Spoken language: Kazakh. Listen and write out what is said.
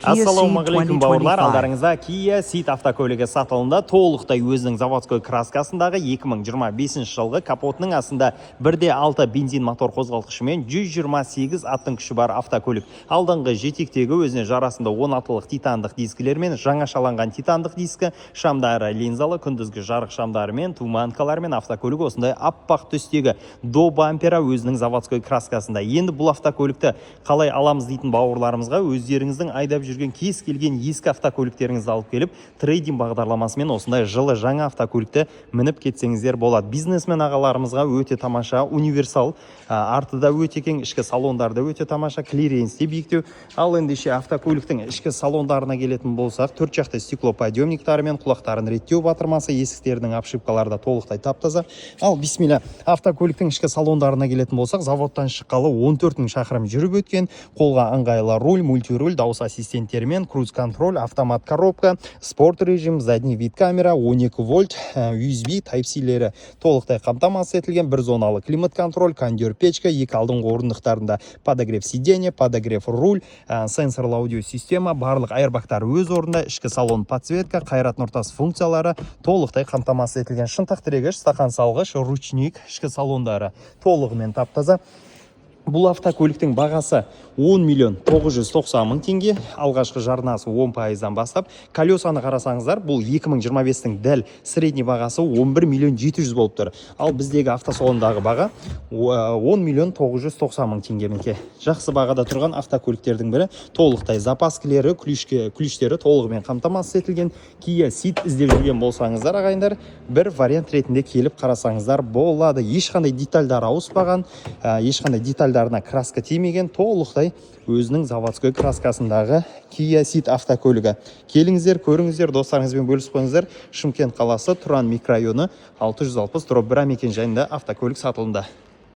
Kia Ceed Ассалаумағалейкум бауырлар, 2025. алдарыңызда Kia Ceed автокөлігі сатылымда толықтай өзінің заводской краскасындағы 2025 жылғы капотының астында 1.6 бензин мотор қозғалтқышымен 128 аттың күші бар автокөлік. Алдыңғы жетектегі өзіне жарасында 10 атылық титандық дискілермен, жаңашаланған титандық дискі, шамдары линзалы, күндізгі жарық шамдарымен, туманкалармен автокөлік осындай аппақ түстегі до бампера өзінің заводской краскасында. Енді бұл автокөлікті қалай аламыз дейтін бауырларымызға өздеріңіздің айдап жүрген кез келген ескі автокөліктеріңізді алып келіп, трейдинг бағдарламасымен осындай жылы жаңа автокөлікті мініп кетсеңіздер болады. Бизнесмен ағаларымызға өте тамаша, универсал, артыда өте кең, ішкі салондарда өте тамаша, клиренсте биіктеу. Ал ендеше автокөліктің ішкі салондарына келетін болсақ, төрт жақты стеклоподъемниктарымен, құлақтарын реттеу батырмасы, есіктерінің обшивкалары да толықтай тап-таза. Ал бисмилля, автокөліктің ішкі салондарына келетін болсақ, заводтан шыққалы 14 мың шақырым жүріп өткен, қолға ыңғайлы руль, мультируль, дауыс ассистенттермен, круз-контроль, автомат коробка, спорт режим, задний вид камера, 12 вольт, USB, Type-C-лері толықтай қамтамасыз етілген, бір зоналы климат контроль, кондер печка, екі алдыңғы орындықтарында подогрев сиденье, подогрев руль, сенсорлы аудио система, барлық айырбақтар өз орында, ішкі салон подсветка, қайрат нұртас функциялары толықтай қамтамасыз етілген, шынтақ тірегіш, стақан салғыш, ручник, ішкі салондары толығымен тап-таза. Бұл автокөліктің бағасы 10 миллион 990 мың теңге, алғашқы жарнасы 10%-дан бастап. Колесаны қарасаңыздар, бұл 2025-тің дәл средний бағасы 11 миллион 700 болып тұр. Ал біздегі автосалондағы баға 10 миллион 990 мың теңге. Жақсы бағада тұрған автокөліктердің бірі, толықтай запаскілері, ключтері толығымен қамтамасыз етілген. Kia Ceed іздеп жүрген болсаңыздар, ағайындар, бір вариант ретінде келіп қарасаңыздар болады. Ешқандай детальдар ауыспаған, ешқандай детальдарына краска тимеген, толықтай өзінің заводской краскасындағы Kia Ceed автокөлігі. Келіңіздер, көріңіздер, достарыңызбен бөлісіп қойыңыздар. Шымкент қаласы, Тұран микрорайоны 660/1 мекен жайында автокөлік сатылымда.